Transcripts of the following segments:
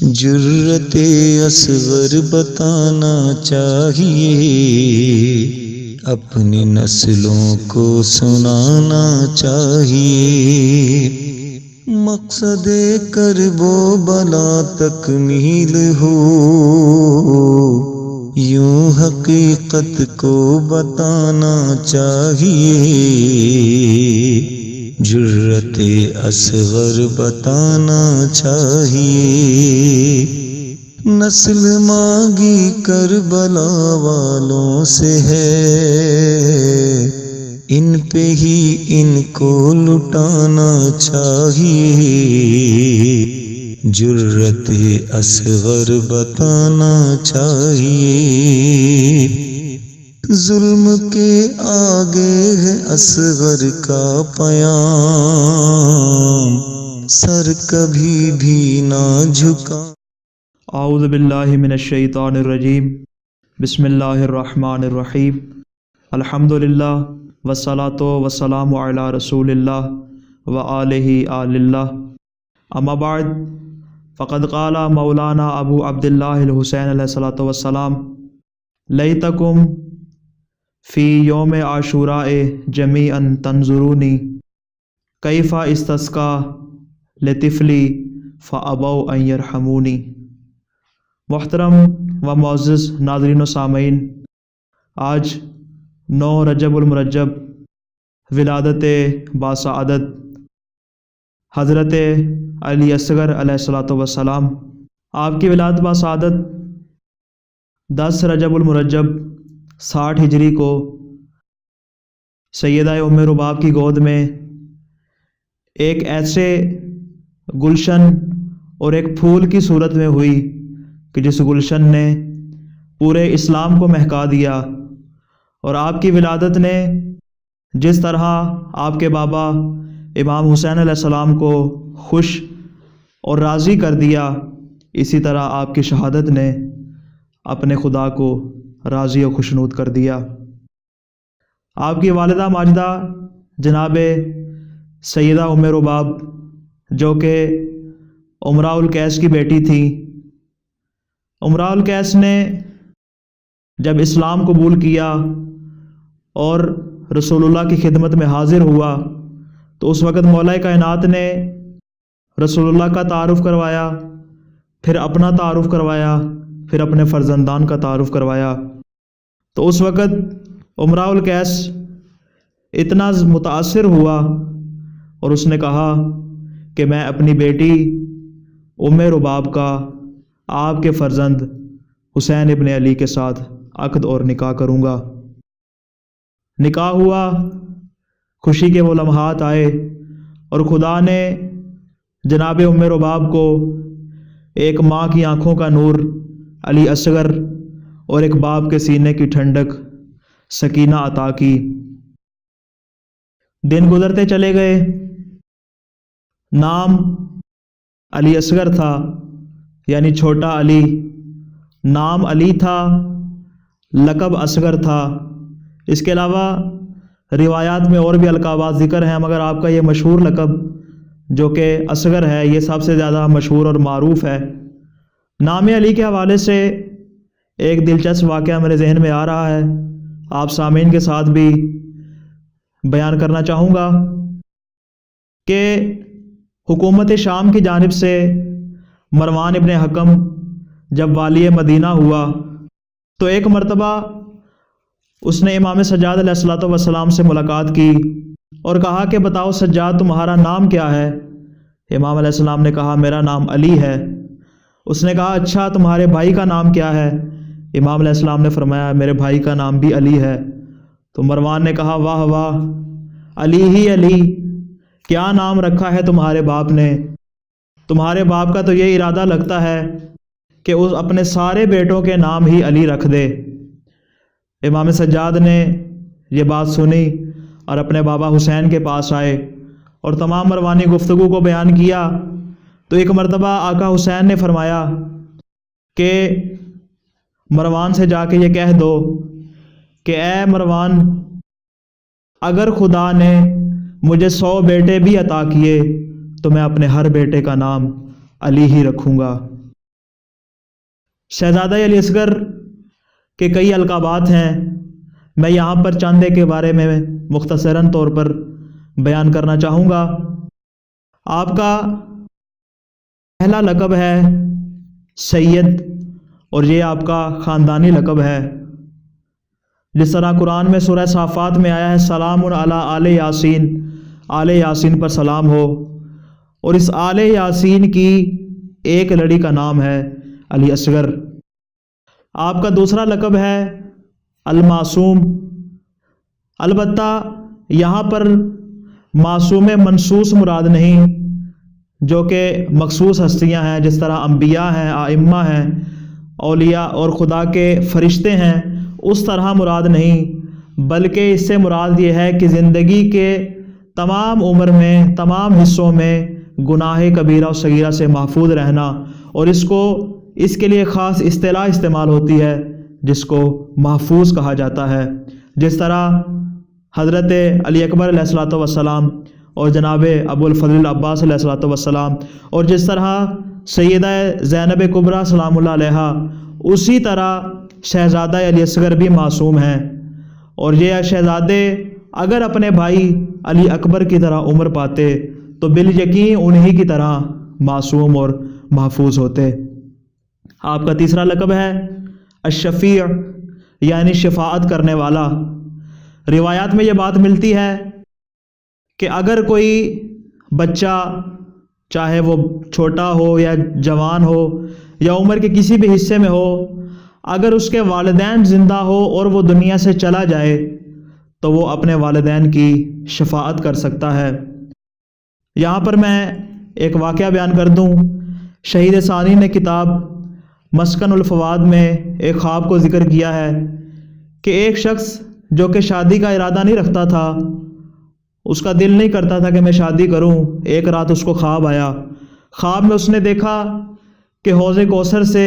جرت اصغر بتانا چاہیے، اپنی نسلوں کو سنانا چاہیے، مقصد کرب و بلا تکمیل ہو، یوں حقیقت کو بتانا چاہیے، جرت اصغر بتانا چاہیے، نسل مانگی کربلا والوں سے ہے، ان پہ ہی ان کو لٹانا چاہیے، جرت اصغر بتانا چاہیے، ظلم کے آگے ہے اصغر کا پیام، سر کبھی بھی نہ جھکا۔ اعوذ باللہ من الشیطان الرجیم، بسم اللہ الرحمن الرحیم، الحمدللہ والصلاة والسلام علی رسول اللہ وآلہ آل اللہ، اما بعد فقد قال مولانا ابو عبداللہ الحسین علیہ الصلاۃ والسلام: لیتکم فی یوم عاشوراء جمیعا تنظرونی کیف استسقا لطفلی فابوا ان یرحمونی۔ محترم و معزز ناظرین و سامعین، آج 9 رجب المرجب ولادت باسعادت حضرت علی اصغر علیہ الصلاۃ والسلام، آپ کی ولادت باسعادت 10 رجب المرجب 60 ہجری کو سیدہ ام رباب کی گود میں ایک ایسے گلشن اور ایک پھول کی صورت میں ہوئی کہ جس گلشن نے پورے اسلام کو مہکا دیا، اور آپ کی ولادت نے جس طرح آپ کے بابا امام حسین علیہ السلام کو خوش اور راضی کر دیا، اسی طرح آپ کی شہادت نے اپنے خدا کو راضی و خوشنود کر دیا۔ آپ کی والدہ ماجدہ جناب سیدہ ام رباب، جو کہ امراء القیس کی بیٹی تھی، امراء القیس نے جب اسلام قبول کیا اور رسول اللہ کی خدمت میں حاضر ہوا تو اس وقت مولا کائنات نے رسول اللہ کا تعارف کروایا، پھر اپنا تعارف کروایا، پھر اپنے فرزندان کا تعارف کروایا۔ تو اس وقت امراء القیس اتنا متاثر ہوا اور اس نے کہا کہ میں اپنی بیٹی ام رباب کا آپ کے فرزند حسین ابن علی کے ساتھ عقد اور نکاح کروں گا۔ نکاح ہوا، خوشی کے وہ لمحات آئے، اور خدا نے جناب ام رباب کو ایک ماں کی آنکھوں کا نور علی اصغر اور ایک باپ کے سینے کی ٹھنڈک سکینہ عطا کی۔ دن گزرتے چلے گئے، نام علی اصغر تھا، یعنی چھوٹا علی، نام علی تھا، لقب اصغر تھا۔ اس کے علاوہ روایات میں اور بھی القابات ذکر ہیں، مگر آپ کا یہ مشہور لقب جو کہ اصغر ہے، یہ سب سے زیادہ مشہور اور معروف ہے۔ نام علی کے حوالے سے ایک دلچسپ واقعہ میرے ذہن میں آ رہا ہے، آپ سامعین کے ساتھ بھی بیان کرنا چاہوں گا کہ حکومت شام کی جانب سے مروان ابن حکم جب والی مدینہ ہوا تو ایک مرتبہ اس نے امام سجاد علیہ الصلوۃ والسلام سے ملاقات کی اور کہا کہ بتاؤ سجاد، تمہارا نام کیا ہے؟ امام علیہ السلام نے کہا میرا نام علی ہے۔ اس نے کہا اچھا، تمہارے بھائی کا نام کیا ہے؟ امام علیہ السلام نے فرمایا میرے بھائی کا نام بھی علی ہے۔ تو مروان نے کہا واہ واہ، علی ہی علی، کیا نام رکھا ہے تمہارے باپ نے؟ تمہارے باپ کا تو یہ ارادہ لگتا ہے کہ اس اپنے سارے بیٹوں کے نام ہی علی رکھ دے۔ امام سجاد نے یہ بات سنی اور اپنے بابا حسین کے پاس آئے اور تمام مروانی گفتگو کو بیان کیا۔ تو ایک مرتبہ آقا حسین نے فرمایا کہ مروان سے جا کے یہ کہہ دو کہ اے مروان، اگر خدا نے مجھے 100 بیٹے بھی عطا کیے تو میں اپنے ہر بیٹے کا نام علی ہی رکھوں گا۔ شہزادہ علی اصغر کے کئی القابات ہیں، میں یہاں پر چاندے کے بارے میں مختصراً طور پر بیان کرنا چاہوں گا۔ آپ کا پہلا لقب ہے سید، اور یہ آپ کا خاندانی لقب ہے۔ جس طرح قرآن میں سورہ صافات میں آیا ہے سلام علی آل یاسین، آل یاسین پر سلام ہو، اور اس آل یاسین کی ایک لڑی کا نام ہے علی اصغر۔ آپ کا دوسرا لقب ہے المعصوم، البتہ یہاں پر معصوم منصوص مراد نہیں، جو کہ مخصوص ہستیاں ہیں، جس طرح انبیاء ہیں، ائمہ ہیں، اولیاء اور خدا کے فرشتے ہیں، اس طرح مراد نہیں، بلکہ اس سے مراد یہ ہے کہ زندگی کے تمام عمر میں، تمام حصوں میں گناہ کبیرہ و صغیرہ سے محفوظ رہنا، اور اس کے لیے خاص اصطلاح استعمال ہوتی ہے جس کو محفوظ کہا جاتا ہے۔ جس طرح حضرت علی اکبر علیہ الصلوۃ والسلام اور جناب ابو الفضل العباس علیہ الصلوۃ والسلام، اور جس طرح سیدہ زینب کبریٰ سلام اللہ علیہا، اسی طرح شہزادہ علی اصغر بھی معصوم ہیں، اور یہ شہزادے اگر اپنے بھائی علی اکبر کی طرح عمر پاتے تو بالیقین انہی کی طرح معصوم اور محفوظ ہوتے۔ آپ کا تیسرا لقب ہے الشفیع، یعنی شفاعت کرنے والا۔ روایات میں یہ بات ملتی ہے کہ اگر کوئی بچہ، چاہے وہ چھوٹا ہو یا جوان ہو یا عمر کے کسی بھی حصے میں ہو، اگر اس کے والدین زندہ ہو اور وہ دنیا سے چلا جائے تو وہ اپنے والدین کی شفاعت کر سکتا ہے۔ یہاں پر میں ایک واقعہ بیان کر دوں۔ شہید ثانی نے کتاب مسکن الفواد میں ایک خواب کو ذکر کیا ہے کہ ایک شخص جو کہ شادی کا ارادہ نہیں رکھتا تھا، اس کا دل نہیں کرتا تھا کہ میں شادی کروں، ایک رات اس کو خواب آیا۔ خواب میں اس نے دیکھا کہ حوض کوثر سے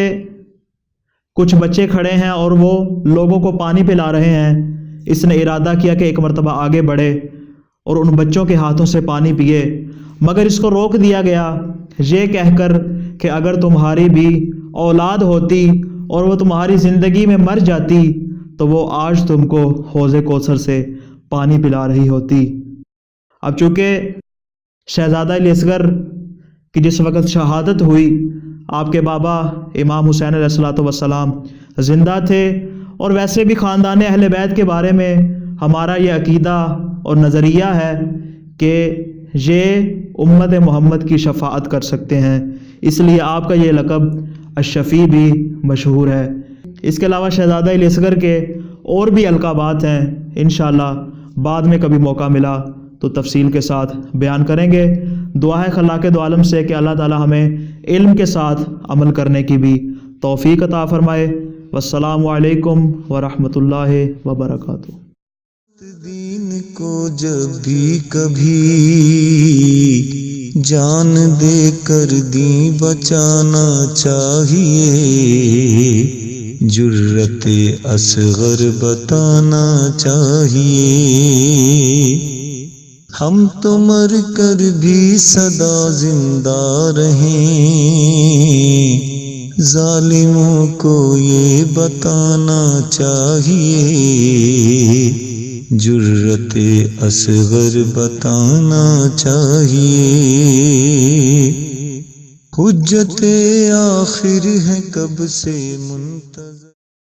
کچھ بچے کھڑے ہیں اور وہ لوگوں کو پانی پلا رہے ہیں۔ اس نے ارادہ کیا کہ ایک مرتبہ آگے بڑھے اور ان بچوں کے ہاتھوں سے پانی پیے، مگر اس کو روک دیا گیا یہ کہہ کر کہ اگر تمہاری بھی اولاد ہوتی اور وہ تمہاری زندگی میں مر جاتی تو وہ آج تم کو حوض کوثر سے پانی پلا رہی ہوتی۔ اب چونکہ شہزادہ علی اصغر کی جس وقت شہادت ہوئی، آپ کے بابا امام حسین علیہ الصلوۃ والسلام زندہ تھے، اور ویسے بھی خاندان اہل بیت کے بارے میں ہمارا یہ عقیدہ اور نظریہ ہے کہ یہ امت محمد کی شفاعت کر سکتے ہیں، اس لیے آپ کا یہ لقب الشفیع بھی مشہور ہے۔ اس کے علاوہ شہزادہ علی اصغر کے اور بھی القابات ہیں، انشاءاللہ بعد میں کبھی موقع ملا تو تفصیل کے ساتھ بیان کریں گے۔ دعا ہے خلاق دو عالم سے کہ اللہ تعالی ہمیں علم کے ساتھ عمل کرنے کی بھی توفیق عطا فرمائے۔ والسلام علیکم ورحمۃ اللہ وبرکاتہ۔ دین کو جب بھی کبھی جان دے کر دین بچانا چاہیے، جرت اصغر بتانا چاہیے، ہم تو مر کر بھی سدا زندہ رہیں، ظالموں کو یہ بتانا چاہیے، جرت اصغر بتانا چاہیے، حجت آخر ہے کب سے منتظر۔